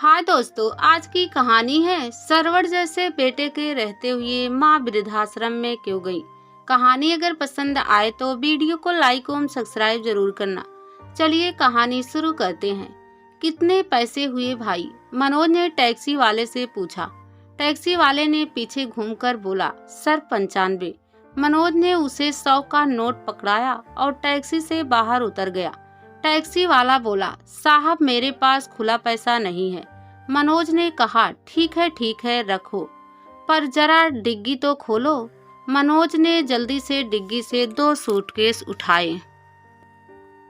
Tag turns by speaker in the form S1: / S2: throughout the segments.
S1: हाय दोस्तों, आज की कहानी है सरवर जैसे बेटे के रहते हुए माँ वृद्धाश्रम में क्यों गई। कहानी अगर पसंद आए तो वीडियो को लाइक और सब्सक्राइब जरूर करना। चलिए कहानी शुरू करते हैं। कितने पैसे हुए भाई? मनोज ने टैक्सी वाले से पूछा। टैक्सी वाले ने पीछे घूमकर बोला, सर 95। मनोज ने उसे 100 का नोट पकड़ाया और टैक्सी से बाहर उतर गया। टैक्सी वाला बोला, साहब मेरे पास खुला पैसा नहीं है। मनोज ने कहा, ठीक है रखो, पर जरा डिग्गी तो खोलो। मनोज ने जल्दी से डिग्गी से 2 सूटकेस उठाए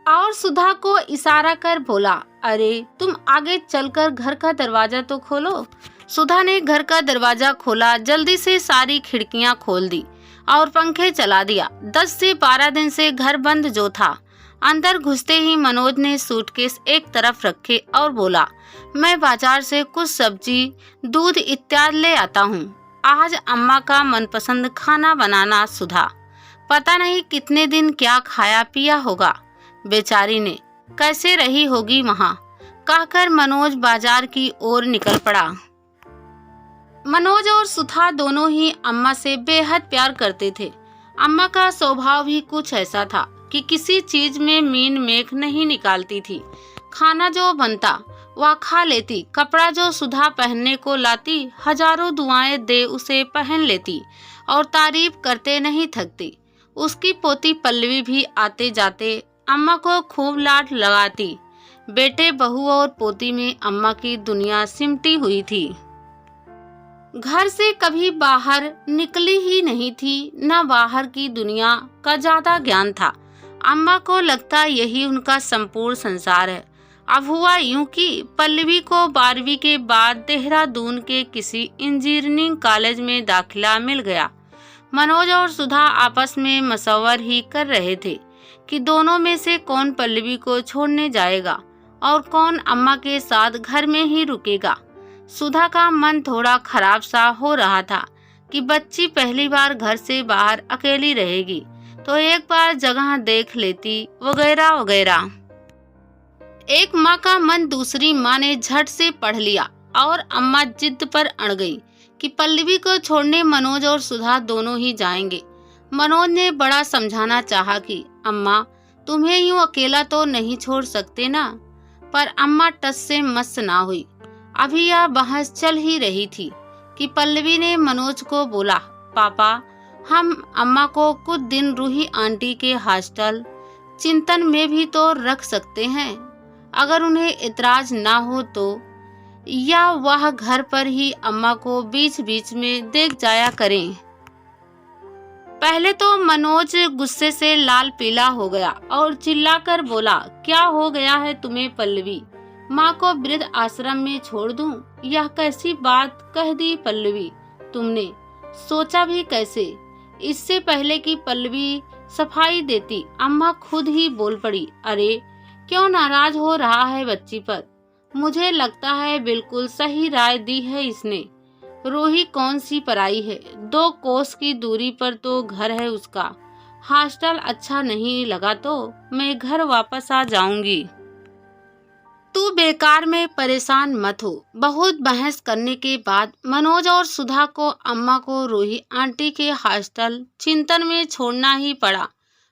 S1: और सुधा को इशारा कर बोला, अरे तुम आगे चलकर घर का दरवाजा तो खोलो। सुधा ने घर का दरवाजा खोला, जल्दी से सारी खिड़कियां खोल दी और पंखे चला दिया। 10 से 12 दिन से घर बंद जो था। अंदर घुसते ही मनोज ने सूटकेस एक तरफ रखे और बोला, मैं बाजार से कुछ सब्जी, दूध इत्यादि ले आता हूँ। आज अम्मा का मनपसंद खाना बनाना। सुधा पता नहीं कितने दिन क्या खाया पिया होगा, बेचारी ने कैसे रही होगी वहाँ, कहकर मनोज बाजार की ओर निकल पड़ा। मनोज और सुधा दोनों ही अम्मा से बेहद प्यार करते थे। अम्मा का स्वभाव भी कुछ ऐसा था कि किसी चीज में मीन मेख नहीं निकालती थी। खाना जो बनता वह खा लेती, कपड़ा जो सुधा पहनने को लाती हजारों दुआएं दे उसे पहन लेती और तारीफ करते नहीं थकती। उसकी पोती पल्लवी भी आते जाते अम्मा को खूब लाड लगाती। बेटे बहू और पोती में अम्मा की दुनिया सिमटी हुई थी। घर से कभी बाहर निकली ही नहीं थी, न बाहर की दुनिया का ज्यादा ज्ञान था। अम्मा को लगता यही उनका संपूर्ण संसार है। अब हुआ यूं कि पल्लवी को 12वीं के बाद देहरादून के किसी इंजीनियरिंग कॉलेज में दाखिला मिल गया। मनोज और सुधा आपस में मशवरा ही कर रहे थे कि दोनों में से कौन पल्लवी को छोड़ने जाएगा और कौन अम्मा के साथ घर में ही रुकेगा। सुधा का मन थोड़ा खराब सा हो रहा था कि बच्ची पहली बार घर से बाहर अकेली रहेगी तो एक बार जगह देख लेती वगैरह वगैरह। एक माँ का मन दूसरी माँ ने झट से पढ़ लिया और अम्मा जिद पर अड़ गई कि पल्लवी को छोड़ने मनोज और सुधा दोनों ही जाएंगे। मनोज ने बड़ा समझाना चाहा कि अम्मा तुम्हें यूं अकेला तो नहीं छोड़ सकते ना, पर अम्मा टस से मस ना हुई। अभी यह बहस चल ही रही थी कि पल्लवी ने मनोज को बोला, पापा हम अम्मा को कुछ दिन रूही आंटी के हॉस्टल चिंतन में भी तो रख सकते हैं, अगर उन्हें इतराज ना हो तो, या वह घर पर ही अम्मा को बीच बीच में देख जाया करें। पहले तो मनोज गुस्से से लाल पीला हो गया और चिल्लाकर बोला, क्या हो गया है तुम्हें पल्लवी? माँ को वृद्ध आश्रम में छोड़ दूं? यह कैसी बात कह दी पल्लवी तुमने? सोचा भी कैसे? इससे पहले कि पल्लवी सफाई देती अम्मा खुद ही बोल पड़ी, अरे क्यों नाराज हो रहा है बच्ची पर? मुझे लगता है बिल्कुल सही राय दी है इसने। रूही कौन सी पराई है, 2 कोस की दूरी पर तो घर है उसका। हॉस्टल अच्छा नहीं लगा तो मैं घर वापस आ जाऊंगी। तू बेकार में परेशान मत हो। बहुत बहस करने के बाद मनोज और सुधा को अम्मा को रूही आंटी के हॉस्टल चिंतन में छोड़ना ही पड़ा।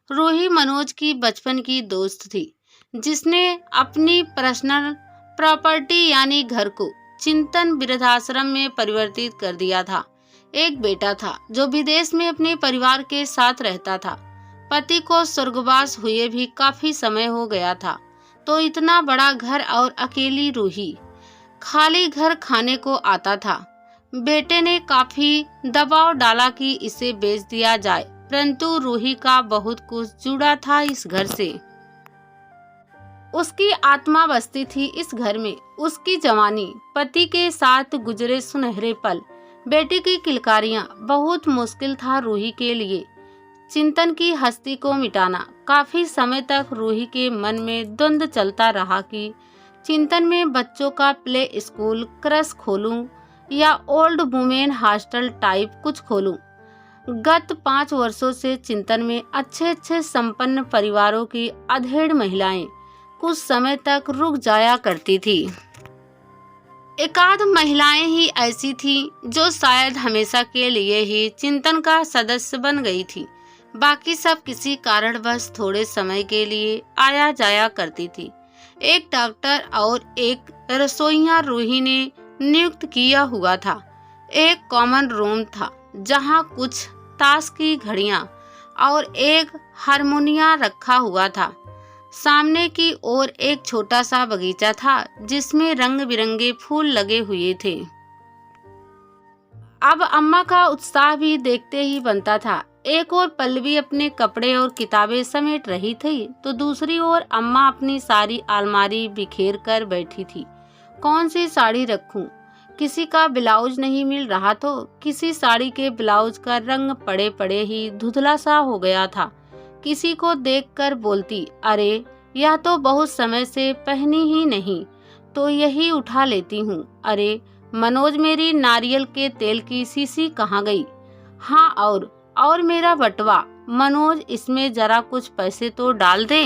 S1: रूही मनोज की बचपन की दोस्त थी, जिसने अपनी पर्सनल प्रॉपर्टी यानी घर को चिंतन वृद्धाश्रम में परिवर्तित कर दिया था। एक बेटा था जो विदेश में अपने परिवार के साथ रहता था। पति को स्वर्गवास हुए भी काफी समय हो गया था, तो इतना बड़ा घर और अकेली रूही, खाली घर खाने को आता था। बेटे ने काफी दबाव डाला कि इसे बेच दिया जाए, परंतु रूही का बहुत कुछ जुड़ा था इस घर से। उसकी आत्मा बसती थी इस घर में। उसकी जवानी, पति के साथ गुजरे सुनहरे पल, बेटी की किलकारियां, बहुत मुश्किल था रूही के लिए चिंतन की हस्ती को मिटाना। काफी समय तक रूही के मन में द्वंद्व चलता रहा कि चिंतन में बच्चों का प्ले स्कूल क्रश खोलूं या ओल्ड वुमेन हॉस्टल टाइप कुछ खोलूं। गत 5 वर्षों से चिंतन में अच्छे संपन्न परिवारों की अधेड़ महिलाएं कुछ समय तक रुक जाया करती थी। एकाध महिलाएं ही ऐसी थीं जो शायद हमेशा के लिए ही चिंतन का सदस्य बन गई थी। बाकी सब किसी कारणवश थोड़े समय के लिए आया जाया करती थी। एक डॉक्टर और एक रसोइया रूही ने नियुक्त किया हुआ था। एक कॉमन रूम था जहां कुछ ताश की घड़ियां और एक हारमोनिया रखा हुआ था। सामने की ओर एक छोटा सा बगीचा था जिसमें रंग बिरंगे फूल लगे हुए थे। अब अम्मा का उत्साह भी देखते ही बनता था। एक ओर पल्लवी अपने कपड़े और किताबें समेट रही थी तो दूसरी ओर अम्मा अपनी सारी अलमारी बिखेर कर बैठी थी। कौन सी साड़ी रखूं? किसी का ब्लाउज नहीं मिल रहा तो किसी साड़ी के ब्लाउज का रंग पड़े पड़े ही धुंधला सा हो गया था। किसी को देखकर बोलती, अरे यह तो बहुत समय से पहनी ही नहीं, तो यही उठा लेती हूँ। अरे मनोज, मेरी नारियल के तेल की शीशी कहाँ गई? हाँ, और मेरा बटवा, मनोज इसमें जरा कुछ पैसे तो डाल दे।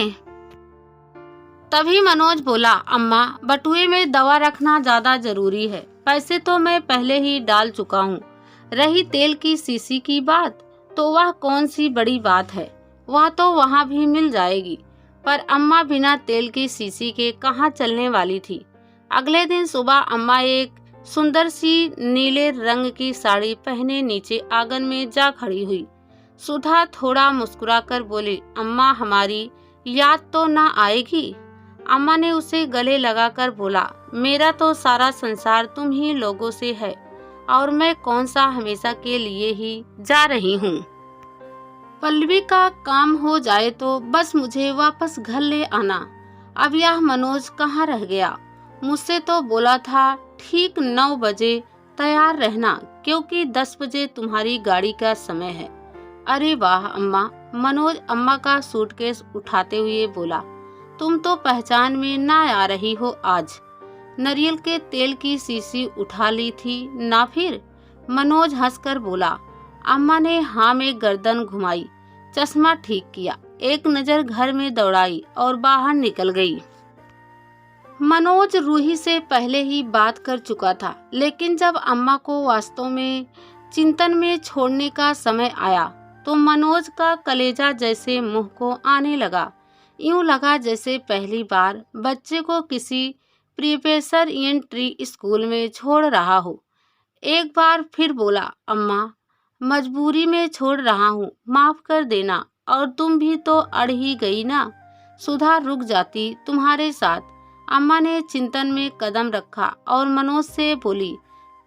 S1: तभी मनोज बोला, अम्मा बटुए में दवा रखना ज्यादा जरूरी है, पैसे तो मैं पहले ही डाल चुका हूँ। रही तेल की शीशी की बात, तो वह कौन सी बड़ी बात है, वह तो वहाँ भी मिल जाएगी। पर अम्मा बिना तेल की शीशी के कहाँ चलने वाली थी। अगले दिन सुबह अम्मा एक सुंदर सी नीले रंग की साड़ी पहने नीचे आंगन में जा खड़ी हुई। सुधा थोड़ा मुस्कुराकर बोली, अम्मा हमारी याद तो ना आएगी? अम्मा ने उसे गले लगाकर बोला, मेरा तो सारा संसार तुम ही लोगों से है और मैं कौन सा हमेशा के लिए ही जा रही हूँ। पल्लवी का काम हो जाए तो बस मुझे वापस घर ले आना। अब यह मनोज कहाँ रह गया? मुझसे तो बोला था ठीक 9 बजे तैयार रहना क्योंकि 10 बजे तुम्हारी गाड़ी का समय है। अरे वाह अम्मा, मनोज अम्मा का सूटकेस उठाते हुए बोला, तुम तो पहचान में ना आ रही हो आज। नारियल के तेल की शीशी उठा ली थी ना फिर? मनोज हंसकर बोला। अम्मा ने हाँ में गर्दन घुमाई, चश्मा ठीक किया, एक नजर घर में दौड़ाई और बाहर निकल गई। मनोज रूही से पहले ही बात कर चुका था, लेकिन जब अम्मा को वास्तव में चिंतन में छोड़ने का समय आया तो मनोज का कलेजा जैसे मुंह को आने लगा। यूं लगा जैसे पहली बार बच्चे को किसी प्रिपरेटरी स्कूल में छोड़ रहा हो। एक बार फिर बोला, अम्मा मजबूरी में छोड़ रहा हूँ, माफ कर देना। और तुम भी तो अड़ ही गई ना। सुधा रुक जाती तुम्हारे साथ। अम्मा ने चिंतन में कदम रखा और मनोज से बोली,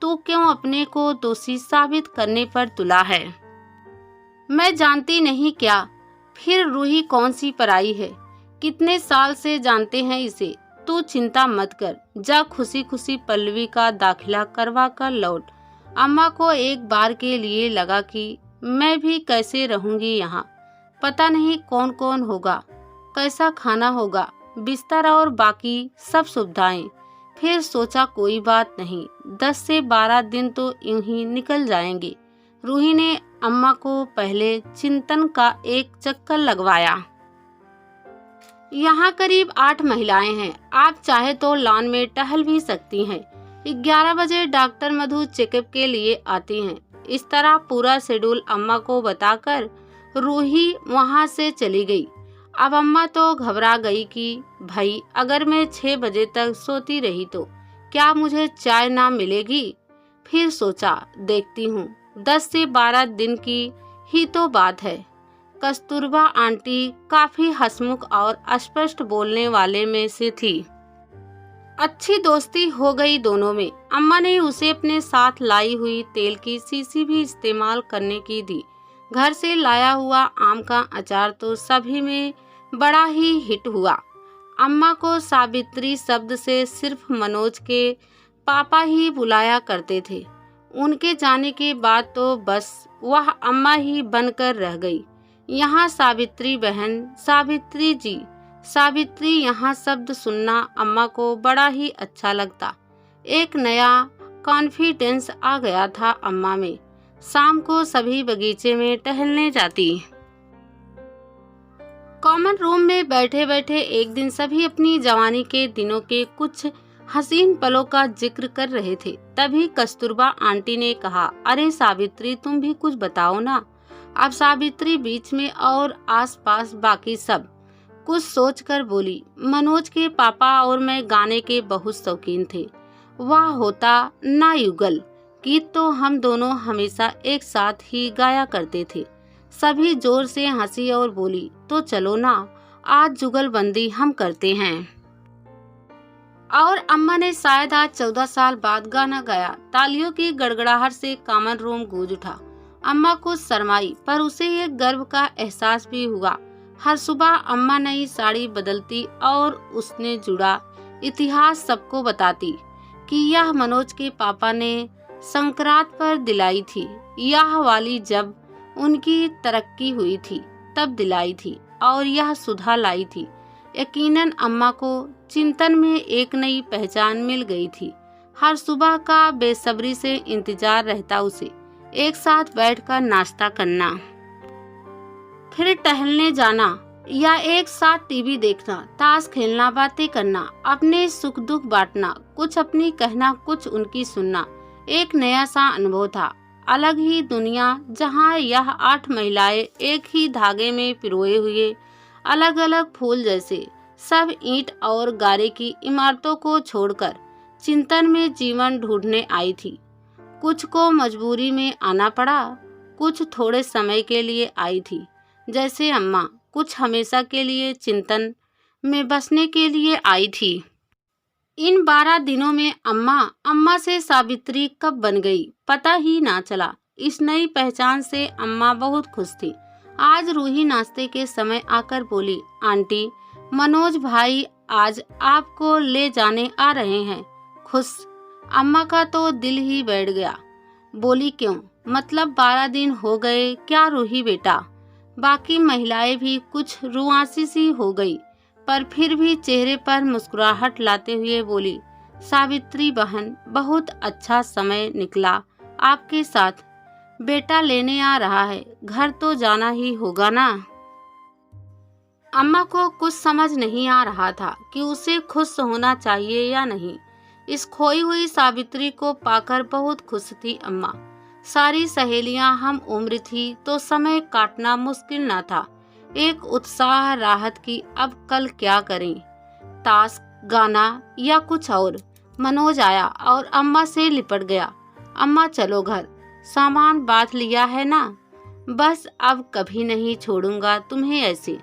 S1: तू क्यों अपने को दोषी साबित करने पर तुला है? मैं जानती नहीं क्या? फिर रूही कौन सी पराई है? कितने साल से जानते हैं इसे। तू चिंता मत कर, जा खुशी खुशी पल्लवी का दाखिला करवा कर लौट। अम्मा को एक बार के लिए लगा कि मैं भी कैसे रहूंगी यहाँ, पता नहीं कौन कौन होगा, कैसा खाना होगा, बिस्तर और बाकी सब सुविधाएं। फिर सोचा कोई बात नहीं, 10 से 12 दिन तो यूं ही निकल जाएंगे। रूही ने अम्मा को पहले चिंतन का एक चक्कर लगवाया। यहाँ करीब 8 महिलाएं हैं, आप चाहे तो लॉन में टहल भी सकती हैं। 11 बजे डॉक्टर मधु चेकअप के लिए आती हैं। इस तरह पूरा शेड्यूल अम्मा को बताकर रूही वहाँ से चली गई। अब अम्मा तो घबरा गई कि भाई अगर मैं 6 बजे तक सोती रही तो क्या मुझे चाय ना मिलेगी। फिर सोचा देखती हूँ, 10 से 12 दिन की ही तो बात है। कस्तूरबा आंटी काफी हंसमुख और स्पष्ट बोलने वाले में से थी। अच्छी दोस्ती हो गई दोनों में। अम्मा ने उसे अपने साथ लाई हुई तेल की शीशी भी इस्तेमाल करने की दी। घर से लाया हुआ आम का अचार तो सभी में बड़ा ही हिट हुआ। अम्मा को सावित्री शब्द से सिर्फ मनोज के पापा ही बुलाया करते थे। उनके जाने के बाद तो बस वह अम्मा ही बनकर रह गई। यहाँ सावित्री बहन, सावित्री जी, सावित्री, यहाँ शब्द सुनना अम्मा को बड़ा ही अच्छा लगता। एक नया कॉन्फिडेंस आ गया था अम्मा में। शाम को सभी बगीचे में टहलने जाती। कॉमन रूम में बैठे बैठे एक दिन सभी अपनी जवानी के दिनों के कुछ हसीन पलों का जिक्र कर रहे थे। तभी कस्तूरबा आंटी ने कहा, अरे सावित्री, तुम भी कुछ बताओ ना। अब सावित्री बीच में और आसपास बाकी सब कुछ सोचकर बोली, मनोज के पापा और मैं गाने के बहुत शौकीन थे। वाह होता ना युगल, गीत तो हम दोनों हमेशा एक साथ ही गाया करते थे। सभी जोर से हंसी और बोली, तो चलो ना, आज जुगलबंदी हम करते हैं। और अम्मा ने शायद आज 14 साल बाद गाना गाया। तालियों की गड़गड़ाहट से कॉमन रूम गूंज उठा। अम्मा कुछ शर्माई, पर उसे एक गर्व का एहसास भी हुआ। हर सुबह अम्मा नई साड़ी बदलती और उसने जुड़ा इतिहास सबको बताती कि यह मनोज के पापा ने संक्रांत पर दिलाई थी, यह वाली जब उनकी तरक्की हुई थी तब दिलाई थी, और यह सुधा लाई थी। यकीनन अम्मा को चिंतन में एक नई पहचान मिल गई थी। हर सुबह का बेसब्री से इंतजार रहता उसे, एक साथ बैठकर नाश्ता करना, फिर टहलने जाना या एक साथ टीवी देखना, ताश खेलना, बातें करना, अपने सुख दुख बांटना, कुछ अपनी कहना, कुछ उनकी सुनना। एक नया सा अनुभव था, अलग ही दुनिया, जहाँ यह 8 महिलाएं एक ही धागे में पिरोए हुए अलग अलग फूल जैसे सब ईंट और गारे की इमारतों को छोड़कर चिंतन में जीवन ढूंढने आई थी। कुछ को मजबूरी में आना पड़ा, कुछ थोड़े समय के लिए आई थी जैसे अम्मा, कुछ हमेशा के लिए चिंतन में बसने के लिए आई थी। इन 12 दिनों में अम्मा से सावित्री कब बन गई पता ही ना चला। इस नई पहचान से अम्मा बहुत खुश थी। आज रूही नाश्ते के समय आकर बोली, आंटी, मनोज भाई आज आपको ले जाने आ रहे हैं। खुश? अम्मा का तो दिल ही बैठ गया। बोली, क्यों? मतलब 12 दिन हो गए क्या रूही बेटा? बाकी महिलाएं भी कुछ रुआंसी सी हो गई, पर फिर भी चेहरे पर मुस्कुराहट लाते हुए बोली, सावित्री बहन, बहुत अच्छा समय निकला आपके साथ। बेटा लेने आ रहा है, घर तो जाना ही होगा ना। अम्मा को कुछ समझ नहीं आ रहा था कि उसे खुश होना चाहिए या नहीं। इस खोई हुई सावित्री को पाकर बहुत खुश थी अम्मा। सारी सहेलियां हम उम्र थी तो समय काटना मुश्किल न था। एक उत्साह राहत की, अब कल क्या करें, ताश, गाना या कुछ और। मनोज आया और अम्मा से लिपट गया। अम्मा चलो घर, सामान बांध लिया है ना? बस अब कभी नहीं छोड़ूंगा तुम्हें ऐसे।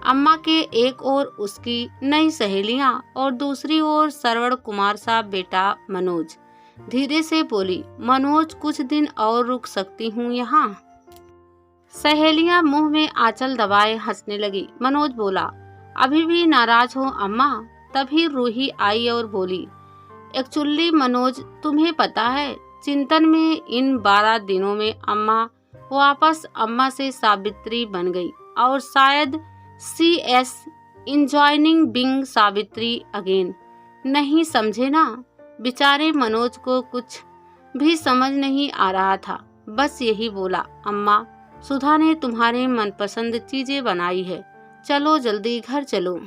S1: अम्मा के एक ओर उसकी नई सहेलियां और दूसरी ओर सरवण कुमार साहब बेटा मनोज। धीरे से बोली, मनोज कुछ दिन और रुक सकती हूँ यहाँ? सहेलियां मुंह में आंचल दबाए हंसने लगी। मनोज बोला, अभी भी नाराज हो अम्मा? तभी रूही आई और बोली, एक्चुअली मनोज, तुम्हें पता है, चिंतन में इन 12 दिनों में अम्मा वापस अम्मा से सावित्री बन गई, और शायद CS enjoying being Savitri again. नहीं समझे ना? बेचारे मनोज को कुछ भी समझ नहीं आ रहा था। बस यही बोला, अम्मा, सुधा ने तुम्हारे मनपसंद चीजें बनाई है, चलो जल्दी घर चलो।